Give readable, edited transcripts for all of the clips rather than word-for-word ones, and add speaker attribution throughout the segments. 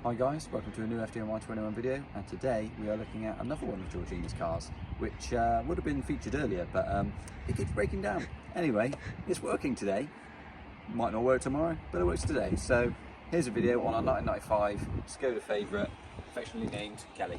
Speaker 1: Hi guys, welcome to a new FDNY21 video, and today we are looking at another one of Georgina's cars, which would have been featured earlier, but it keeps breaking down. Anyway, it's working today. Might not work tomorrow, but it works today. So here's a video on our 1995 Skoda Favorit, affectionately named Kelly.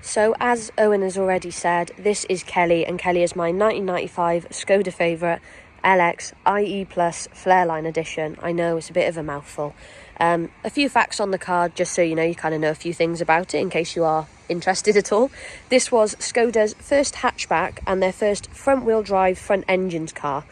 Speaker 2: So as Owen has already said, this is Kelly, and Kelly is my 1995 Skoda Favorit LXie Plus Flairline edition. I know it's a bit of a mouthful. A few facts on the car, just so you know, you kind of know a few things about it in case you are interested at all. This was Skoda's first hatchback and their first front-wheel drive, front-engined car.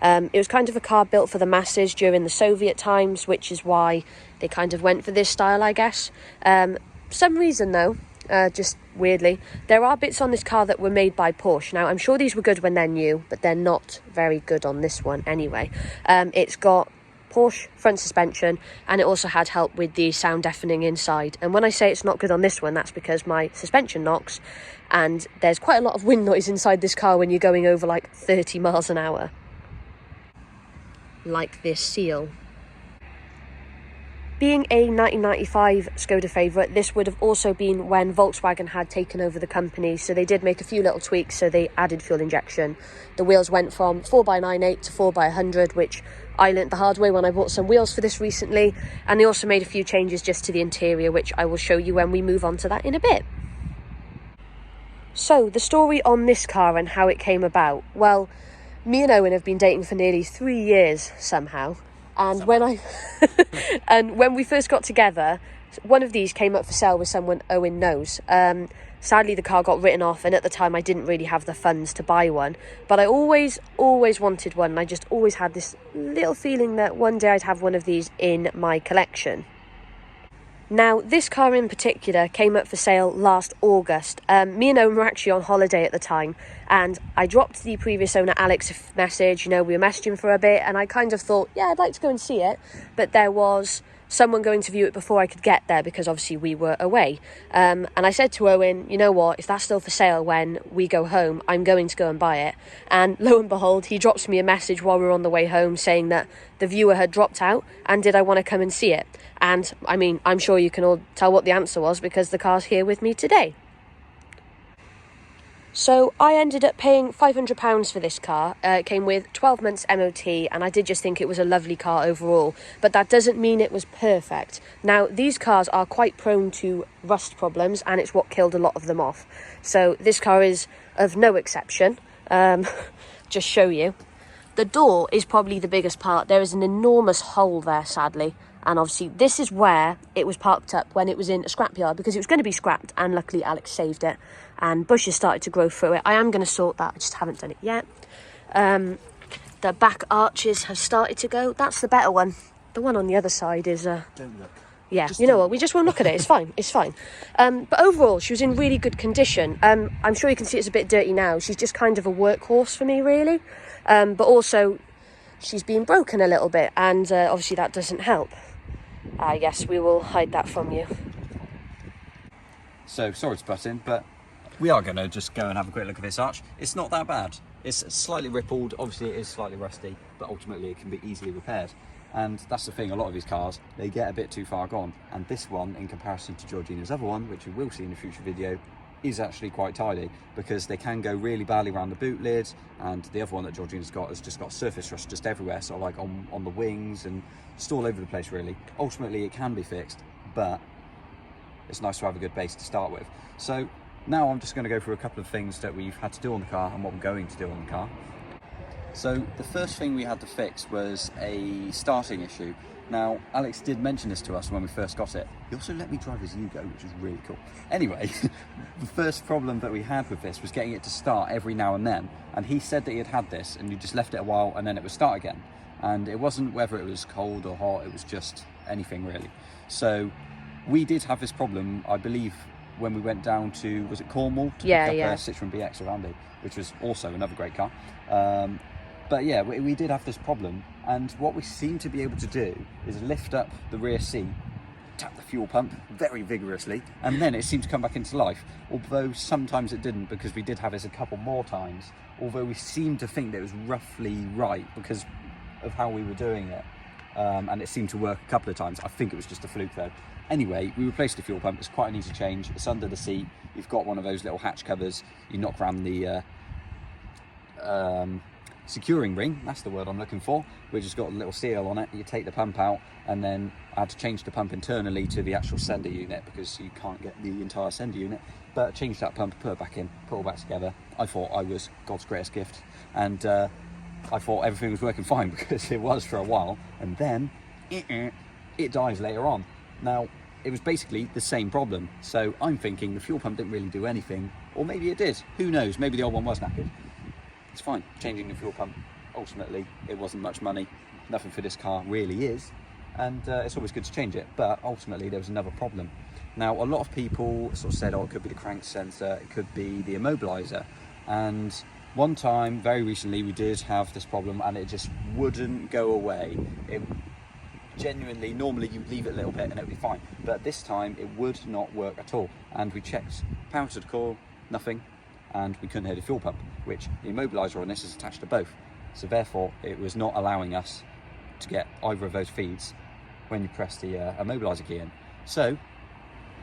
Speaker 2: It was kind of a car built for the masses during the Soviet times, which is why they kind of went for this style, I guess. Some reason though, just weirdly, there are bits on this car that were made by Porsche. Now, I'm sure these were good when they're new, but they're not very good on this one anyway. It's got Porsche front suspension, and it also had help with the sound deafening inside. And when I say it's not good on this one, that's because my suspension knocks, and there's quite a lot of wind noise inside this car when you're going over like 30 miles an hour. Like this seal. Being a 1995 Skoda Favorit, this would have also been when Volkswagen had taken over the company, so they did make a few little tweaks, so they added fuel injection. The wheels went from 4x98 to 4x100, which I learnt the hard way when I bought some wheels for this recently, and they also made a few changes just to the interior, which I will show you when we move on to that in a bit. So, the story on this car and how it came about. Well, me and Owen have been dating for nearly 3 years somehow. And when we first got together, one of these came up for sale with someone Owen knows. Sadly, the car got written off, and at the time I didn't really have the funds to buy one. But I always wanted one, and I just always had this little feeling that one day I'd have one of these in my collection. Now, this car in particular came up for sale last August. Me and Owen were actually on holiday at the time, and I dropped the previous owner Alex a message. You know, we were messaging for a bit, and I kind of thought, yeah, I'd like to go and see it. But there was someone going to view it before I could get there, because obviously we were away. And I said to Owen, you know what, if that's still for sale when we go home, I'm going to go and buy it. And lo and behold, he drops me a message while we were on the way home saying that the viewer had dropped out, and did I want to come and see it? And I mean, I'm sure you can all tell what the answer was, because the car's here with me today. So I ended up paying £500 for this car. It came with 12 months MOT, and I did just think it was a lovely car overall, but that doesn't mean it was perfect. Now, these cars are quite prone to rust problems, and it's what killed a lot of them off. So this car is of no exception. Just show you. The door is probably the biggest part. There is an enormous hole there, sadly. And obviously this is where it was parked up when it was in a scrapyard, because it was going to be scrapped, and luckily Alex saved it, and bushes started to grow through it. I am going to sort that, I just haven't done it yet. The back arches have started to go. That's the better one. The one on the other side is...
Speaker 1: Don't look.
Speaker 2: Yeah, you know what, we just won't look at it, it's fine, it's fine. But overall, she was in really good condition. I'm sure you can see it's a bit dirty now. She's just kind of a workhorse for me, really. But also, she's been broken a little bit, and obviously that doesn't help. Yes, we will hide that from you.
Speaker 1: So, sorry to butt in, but we are going to just go and have a quick look at this arch. It's not that bad. It's slightly rippled, obviously it is slightly rusty, but ultimately it can be easily repaired. And that's the thing, a lot of these cars, they get a bit too far gone. And this one, in comparison to Georgina's other one, which we will see in a future video, is actually quite tidy, because they can go really badly around the boot lid, and the other one that Georgina's got has just got surface rust just everywhere, sort of like on the wings and just all over the place really. Ultimately it can be fixed, but it's nice to have a good base to start with. So now I'm just going to go through a couple of things that we've had to do on the car and what we're going to do on the car. So the first thing we had to fix was a starting issue. Now, Alex did mention this to us when we first got it. He also let me drive his Yugo, which was really cool. Anyway, the first problem that we had with this was getting it to start every now and then. And he said that he had this and you just left it a while and then it would start again. And it wasn't whether it was cold or hot, it was just anything really. So we did have this problem, I believe, when we went down to, was it Cornwall? To pick up a Citroen BX of Andy, which was also another great car. But yeah, we did have this problem, and what we seem to be able to do is lift up the rear seat, tap the fuel pump very vigorously, and then it seemed to come back into life. Although sometimes it didn't, because we did have this a couple more times, although we seemed to think that it was roughly right because of how we were doing it. And it seemed to work a couple of times. I think it was just a fluke though. Anyway, we replaced the fuel pump. It's quite an easy change. It's under the seat. You've got one of those little hatch covers. You knock around the securing ring, that's the word I'm looking for, which has got a little seal on it. You take the pump out, and then I had to change the pump internally to the actual sender unit because you can't get the entire sender unit. But change that pump, put it back in, put it all back together. I thought I was God's greatest gift, and I thought everything was working fine because it was for a while, and then it dies later on. Now, it was basically the same problem, so I'm thinking the fuel pump didn't really do anything, or maybe it did, who knows, maybe the old one was knackered. It's fine, changing the fuel pump, ultimately it wasn't much money, nothing for this car really is, and it's always good to change it, but ultimately there was another problem. Now, a lot of people sort of said, oh, it could be the crank sensor, it could be the immobilizer, and one time, very recently, we did have this problem and it just wouldn't go away. It genuinely, normally you leave it a little bit and it would be fine, but this time it would not work at all, and we checked power to the core, nothing, and we couldn't hear the fuel pump, which the immobilizer on this is attached to both, so therefore it was not allowing us to get either of those feeds when you press the immobilizer key in. So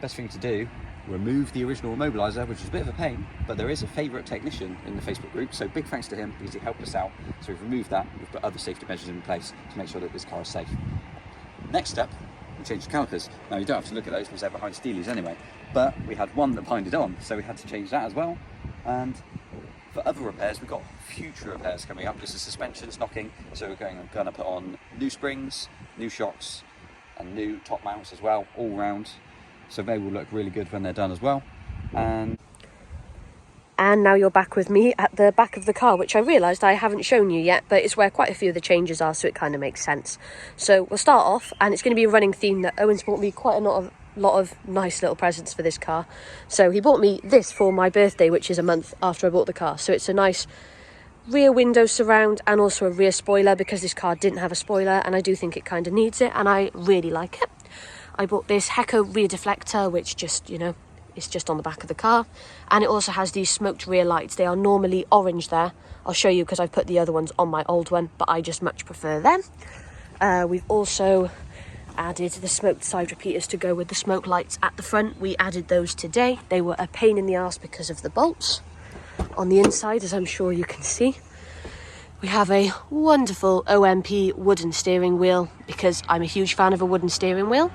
Speaker 1: best thing to do, remove the original immobilizer, which is a bit of a pain, but there is a favourite technician in the Facebook group, so big thanks to him because he helped us out. So we've removed that, we've put other safety measures in place to make sure that this car is safe. Next step, we changed the calipers. Now you don't have to look at those because they're behind steelies anyway, but we had one that binded on, so we had to change that as well. And for other repairs, we've got future repairs coming up because the suspension's knocking, so we're going to put on new springs, new shocks, and new top mounts as well, all round. So they will look really good when they're done as well. And
Speaker 2: now you're back with me at the back of the car, which I realised I haven't shown you yet, but it's where quite a few of the changes are, so it kind of makes sense. So we'll start off, and it's going to be a running theme that Owen's bought me quite a lot of nice little presents for this car. So he bought me this for my birthday, which is a month after I bought the car. So it's a nice rear window surround and also a rear spoiler, because this car didn't have a spoiler, and I do think it kind of needs it, and I really like it. I bought this Hecko rear deflector, which just, you know, it's just on the back of the car, and it also has these smoked rear lights. They are normally orange there. I'll show you because I've put the other ones on my old one, but I just much prefer them. We've also added the smoked side repeaters to go with the smoke lights at the front. We added those today. They were a pain in the arse because of the bolts on the inside, as I'm sure you can see. We have a wonderful OMP wooden steering wheel because I'm a huge fan of a wooden steering wheel.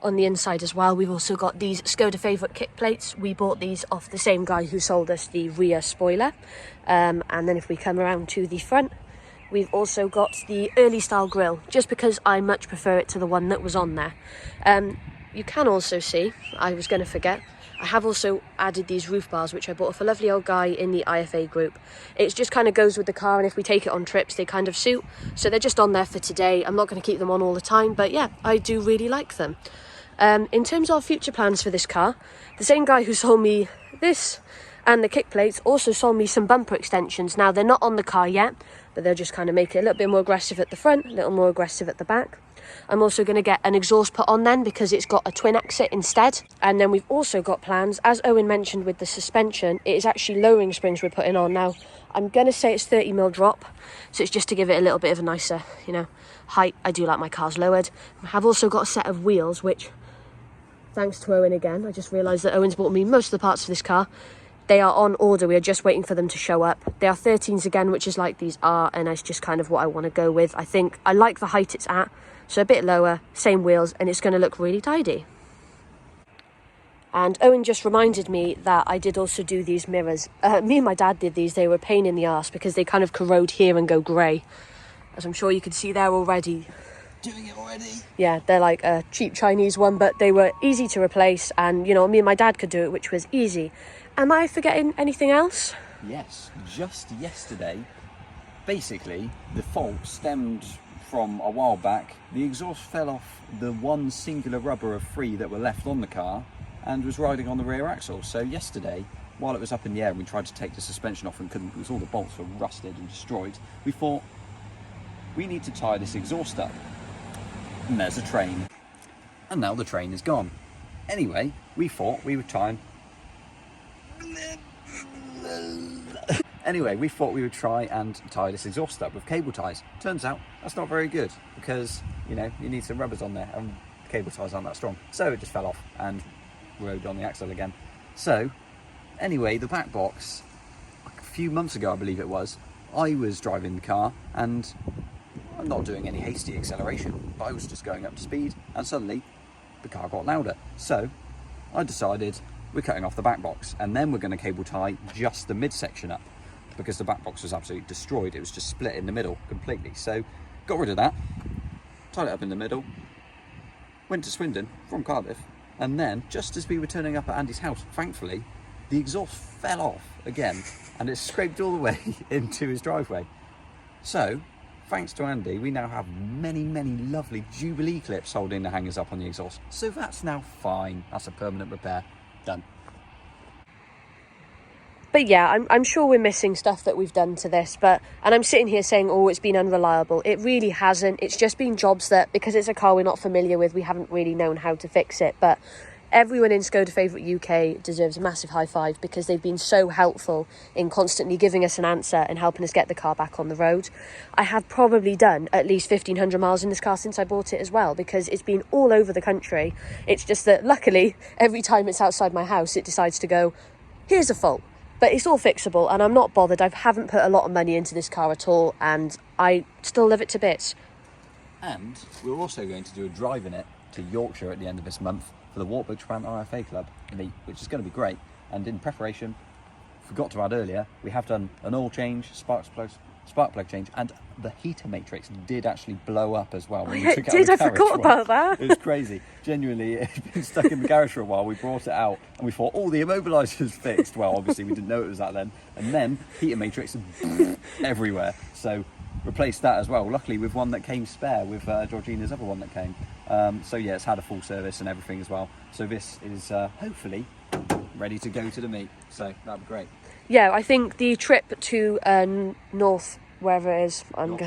Speaker 2: On the inside as well, we've also got these Skoda Favorit kick plates. We bought these off the same guy who sold us the rear spoiler. And then if we come around to the front, we've also got the early style grille, just because I much prefer it to the one that was on there. You can also see, I was going to forget, I have also added these roof bars, which I bought off a lovely old guy in the IFA group. It just kind of goes with the car, and if we take it on trips, they kind of suit. So they're just on there for today. I'm not going to keep them on all the time, but yeah, I do really like them. In terms of future plans for this car, the same guy who sold me this and the kick plates also sold me some bumper extensions. Now, they're not on the car yet, but they'll just kind of make it a little bit more aggressive at the front, a little more aggressive at the back. I'm also going to get an exhaust put on then, because it's got a twin exit instead. And then we've also got plans, as Owen mentioned with the suspension, it is actually lowering springs we're putting on. Now, I'm going to say it's 30mm drop, so it's just to give it a little bit of a nicer, you know, height. I do like my cars lowered. I have also got a set of wheels, which, thanks to Owen again, I just realised that Owen's bought me most of the parts for this car. They are on order, we are just waiting for them to show up. They are 13s again, which is like these are, and it's just kind of what I want to go with. I think I like the height it's at, so a bit lower, same wheels, and it's going to look really tidy. And Owen just reminded me that I did also do these mirrors. Me and my dad did these. They were a pain in the arse because they kind of corrode here and go grey. As I'm sure you can see there already,
Speaker 1: doing it already.
Speaker 2: Yeah, they're like a cheap Chinese one, but they were easy to replace, and you know, me and my dad could do it, which was easy. Am I forgetting anything else?
Speaker 1: Yes, just yesterday, basically, the fault stemmed from a while back. The exhaust fell off the one singular rubber of 3 that were left on the car and was riding on the rear axle. So yesterday, while it was up in the air and we tried to take the suspension off and couldn't because all the bolts were rusted and destroyed, we thought, we need to tie this exhaust up. And there's a train. And now the train is gone. Anyway, we thought we would try and tie this exhaust up with cable ties. Turns out that's not very good because, you know, you need some rubbers on there and cable ties aren't that strong. So it just fell off and rode on the axle again. So anyway, the back box, a few months ago I believe it was, I was driving the car and I'm not doing any hasty acceleration, but I was just going up to speed and suddenly the car got louder. So I decided we're cutting off the back box and then we're going to cable tie just the midsection up because the back box was absolutely destroyed. It was just split in the middle completely. So got rid of that, tied it up in the middle, went to Swindon from Cardiff, and then just as we were turning up at Andy's house, thankfully, the exhaust fell off again and it scraped all the way into his driveway. So thanks to Andy, we now have many, many lovely Jubilee clips holding the hangers up on the exhaust. So that's now fine. That's a permanent repair. Done.
Speaker 2: But yeah, I'm sure we're missing stuff that we've done to this, and I'm sitting here saying, oh, it's been unreliable. It really hasn't. It's just been jobs that, because it's a car we're not familiar with, we haven't really known how to fix it. But everyone in Skoda Favorit UK deserves a massive high five because they've been so helpful in constantly giving us an answer and helping us get the car back on the road. I have probably done at least 1,500 miles in this car since I bought it as well, because it's been all over the country. It's just that luckily, every time it's outside my house, it decides to go, here's a fault. But it's all fixable and I'm not bothered. I haven't put a lot of money into this car at all and I still love it to bits.
Speaker 1: And we're also going to do a drive in it to Yorkshire at the end of this month for the Wartburg Japan RFA Club meet, which is going to be great. And in preparation, forgot to add earlier, we have done an oil change, spark plug change, and the heater matrix did actually blow up as well. When we took it out of the garage.
Speaker 2: I forgot about that.
Speaker 1: It was crazy. Genuinely, it had been stuck in the garage for a while. We brought it out and we thought, the immobiliser's fixed. Well, obviously we didn't know it was that then. And then heater matrix everywhere. So replaced that as well. Luckily with one that came spare with Georgina's other one that came. So yeah, it's had a full service and everything as well. So this is hopefully ready to go to the meet. So that'd be great.
Speaker 2: Yeah, I think the trip to North, wherever it is, I was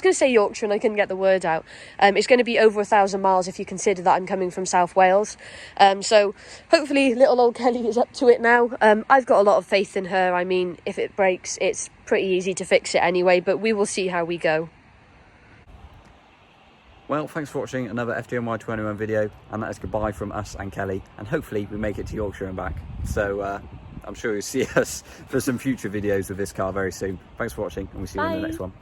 Speaker 2: going to say Yorkshire and I couldn't get the word out. It's going to be over 1,000 miles if you consider that I'm coming from South Wales. So hopefully little old Kelly is up to it now. I've got a lot of faith in her. I mean, if it breaks, it's pretty easy to fix it anyway, but we will see how we go.
Speaker 1: Well, thanks for watching another FDNY 21 video, and that is goodbye from us and Kelly, and hopefully we make it to Yorkshire and back. So I'm sure you'll see us for some future videos of this car very soon. Thanks for watching, and we'll see you in the next one.